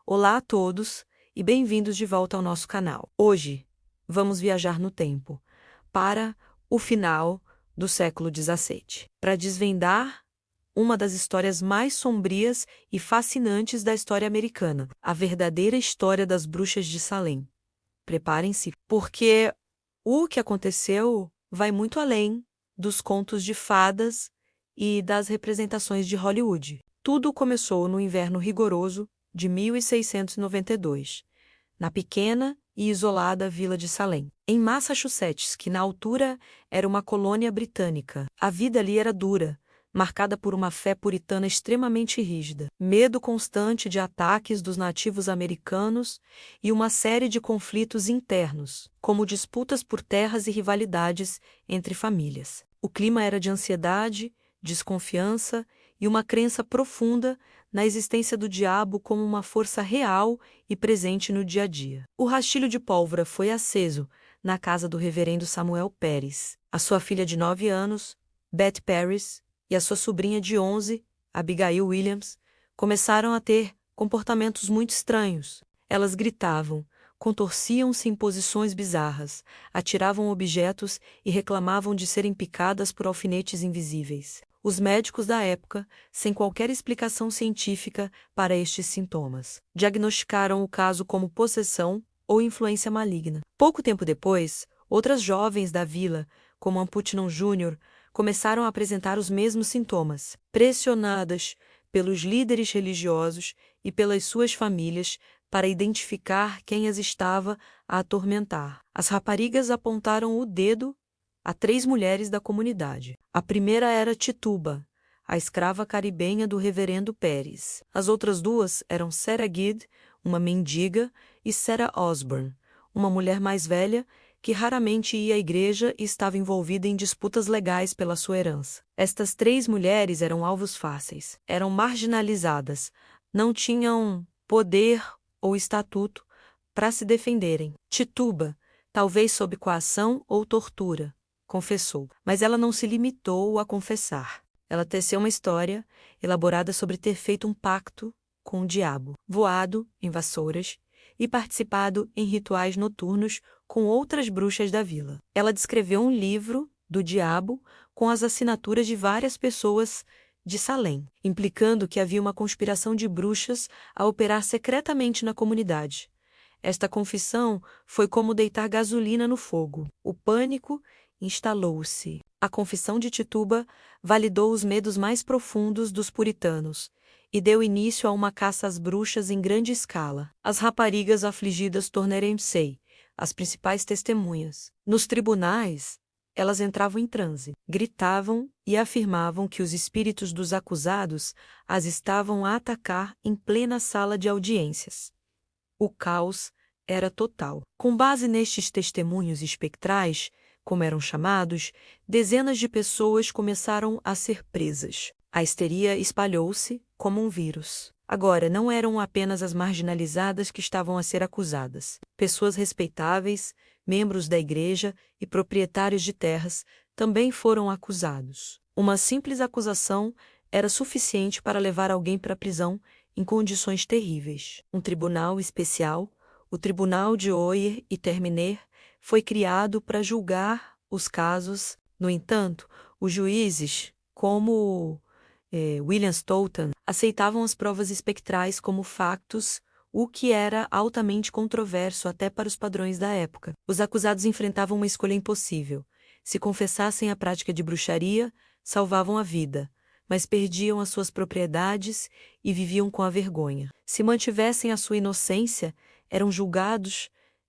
Olá a todos e bem-vindos de volta ao nosso canal. Hoje, vamos viajar no tempo, para o final do século XVII, para desvendar uma das histórias mais sombrias e fascinantes da história americana, a verdadeira história das bruxas de Salem. Preparem-se, porque o que aconteceu vai muito além dos contos de fadas e das representações de Hollywood. Tudo começou no inverno rigoroso de 1692, na pequena e isolada vila de Salem, em Massachusetts, que na altura era uma colônia britânica. A vida ali era dura, marcada por uma fé puritana extremamente rígida, medo constante de ataques dos nativos americanos e uma série de conflitos internos, como disputas por terras e rivalidades entre famílias. O clima era de ansiedade, desconfiança e uma crença profunda na existência do diabo como uma força real e presente no dia a dia. O rastilho de pólvora foi aceso na casa do reverendo Samuel Pérez. A sua filha de 9 anos, Beth Pérez, e a sua sobrinha de 11, Abigail Williams, começaram a ter comportamentos muito estranhos. Elas gritavam, contorciam-se em posições bizarras, atiravam objetos e reclamavam de serem picadas por alfinetes invisíveis. Os médicos da época, sem qualquer explicação científica para estes sintomas, diagnosticaram o caso como possessão ou influência maligna. Pouco tempo depois, outras jovens da vila, como Ann Putnam Jr., começaram a apresentar os mesmos sintomas, pressionadas pelos líderes religiosos e pelas suas famílias para identificar quem as estava a atormentar. As raparigas apontaram o dedo a 3 mulheres da comunidade. A primeira era Tituba, a escrava caribenha do reverendo Pérez. As outras 2 eram Sarah Gidd, uma mendiga, e Sarah Osborne, uma mulher mais velha que raramente ia à igreja e estava envolvida em disputas legais pela sua herança. Estas 3 mulheres eram alvos fáceis, eram marginalizadas, não tinham poder ou estatuto para se defenderem. Tituba, talvez sob coação ou tortura, confessou, mas ela não se limitou a confessar. Ela teceu uma história elaborada sobre ter feito um pacto com o diabo, voado em vassouras e participado em rituais noturnos com outras bruxas da vila. Ela descreveu um livro do diabo com as assinaturas de várias pessoas de Salem, implicando que havia uma conspiração de bruxas a operar secretamente na comunidade. Esta confissão foi como deitar gasolina no fogo. O pânico instalou-se. A confissão de Tituba validou os medos mais profundos dos puritanos e deu início a uma caça às bruxas em grande escala. As raparigas afligidas tornaram-se as principais testemunhas. Nos tribunais, elas entravam em transe, gritavam e afirmavam que os espíritos dos acusados as estavam a atacar em plena sala de audiências. O caos era total. Com base nestes testemunhos espectrais, como eram chamados, dezenas de pessoas começaram a ser presas. A histeria espalhou-se como um vírus. Agora, não eram apenas as marginalizadas que estavam a ser acusadas. Pessoas respeitáveis, membros da igreja e proprietários de terras também foram acusados. Uma simples acusação era suficiente para levar alguém para a prisão em condições terríveis. Um tribunal especial, o Tribunal de Oyer e Terminer, foi criado para julgar os casos. No entanto, os juízes, como William Stoughton, aceitavam as provas espectrais como factos, o que era altamente controverso até para os padrões da época. Os acusados enfrentavam uma escolha impossível. Se confessassem a prática de bruxaria, salvavam a vida, mas perdiam as suas propriedades e viviam com a vergonha. Se mantivessem a sua inocência, eram julgados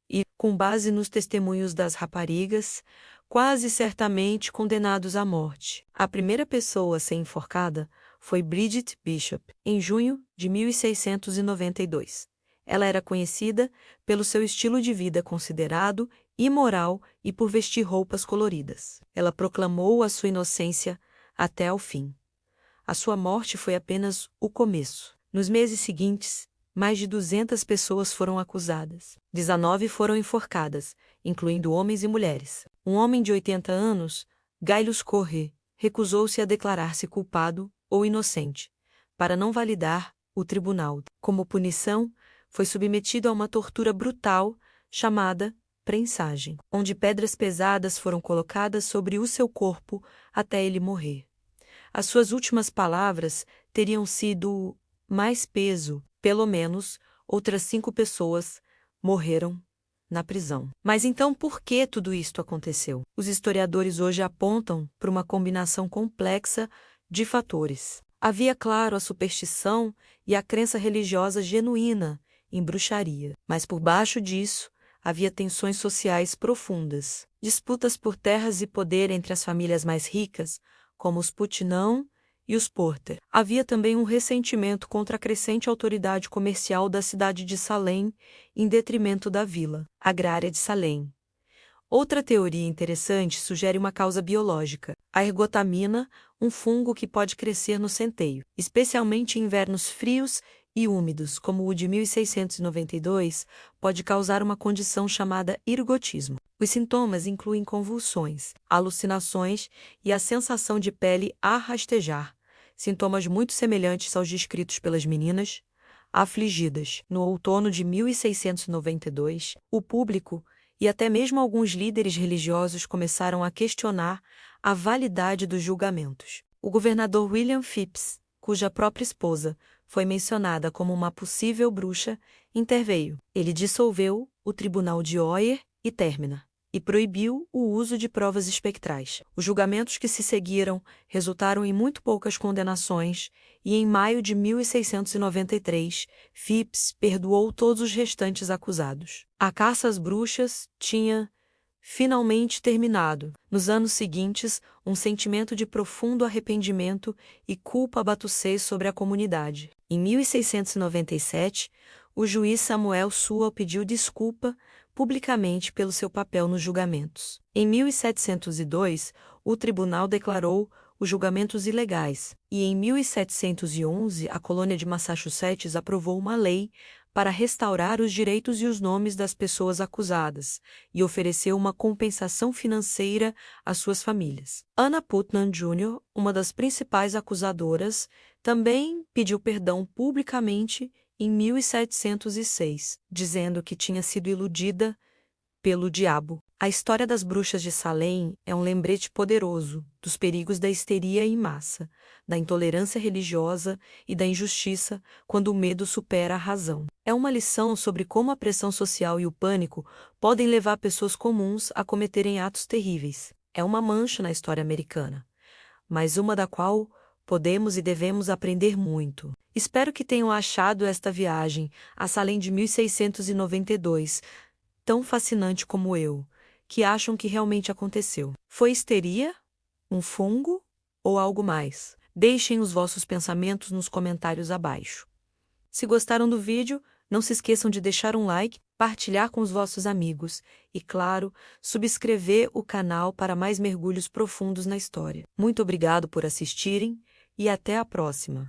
e, com base nos testemunhos das raparigas, quase certamente condenados à morte. A primeira pessoa a ser enforcada foi Bridget Bishop, em junho de 1692. Ela era conhecida pelo seu estilo de vida considerado imoral e por vestir roupas coloridas. Ela proclamou a sua inocência até ao fim. A sua morte foi apenas o começo. Nos meses seguintes, mais de 200 pessoas foram acusadas. 19 foram enforcadas, incluindo homens e mulheres. Um homem de 80 anos, Gailus Corre, recusou-se a declarar-se culpado ou inocente, para não validar o tribunal. Como punição, foi submetido a uma tortura brutal chamada prensagem, onde pedras pesadas foram colocadas sobre o seu corpo até ele morrer. As suas últimas palavras teriam sido: mais peso, pelo menos outras 5 pessoas morreram na prisão. Mas então por que tudo isto aconteceu? Os historiadores hoje apontam para uma combinação complexa de fatores. Havia, claro, a superstição e a crença religiosa genuína em bruxaria, mas por baixo disso havia tensões sociais profundas, disputas por terras e poder entre as famílias mais ricas, como os Putnam e os Porter. Havia também um ressentimento contra a crescente autoridade comercial da cidade de Salem, em detrimento da vila agrária de Salem. Outra teoria interessante sugere uma causa biológica: a ergotamina, um fungo que pode crescer no centeio, especialmente em invernos frios e úmidos, como o de 1692, pode causar uma condição chamada ergotismo. Os sintomas incluem convulsões, alucinações e a sensação de pele a rastejar, sintomas muito semelhantes aos descritos pelas meninas afligidas. No outono de 1692, o público e até mesmo alguns líderes religiosos começaram a questionar a validade dos julgamentos. O governador William Phips, cuja própria esposa foi mencionada como uma possível bruxa, interveio. Ele dissolveu o tribunal de Oyer e Termina e proibiu o uso de provas espectrais. Os julgamentos que se seguiram resultaram em muito poucas condenações e, em maio de 1693, Phips perdoou todos os restantes acusados. A caça às bruxas tinha finalmente terminado. Nos anos seguintes, um sentimento de profundo arrependimento e culpa bateu sobre a comunidade. Em 1697, o juiz Samuel Sewall pediu desculpa publicamente pelo seu papel nos julgamentos. Em 1702, o tribunal declarou os julgamentos ilegais, e em 1711 a colônia de Massachusetts aprovou uma lei para restaurar os direitos e os nomes das pessoas acusadas e ofereceu uma compensação financeira às suas famílias. Anna Putnam Jr., uma das principais acusadoras, também pediu perdão publicamente em 1706, dizendo que tinha sido iludida pelo diabo. A história das bruxas de Salem é um lembrete poderoso dos perigos da histeria em massa, da intolerância religiosa e da injustiça quando o medo supera a razão. É uma lição sobre como a pressão social e o pânico podem levar pessoas comuns a cometerem atos terríveis. É uma mancha na história americana, mas uma da qual podemos e devemos aprender muito. Espero que tenham achado esta viagem a Salem de 1692 tão fascinante como eu, que acham que realmente aconteceu. Foi histeria? Um fungo? Ou algo mais? Deixem os vossos pensamentos nos comentários abaixo. Se gostaram do vídeo, não se esqueçam de deixar um like, partilhar com os vossos amigos e, claro, subscrever o canal para mais mergulhos profundos na história. Muito obrigado por assistirem e até a próxima!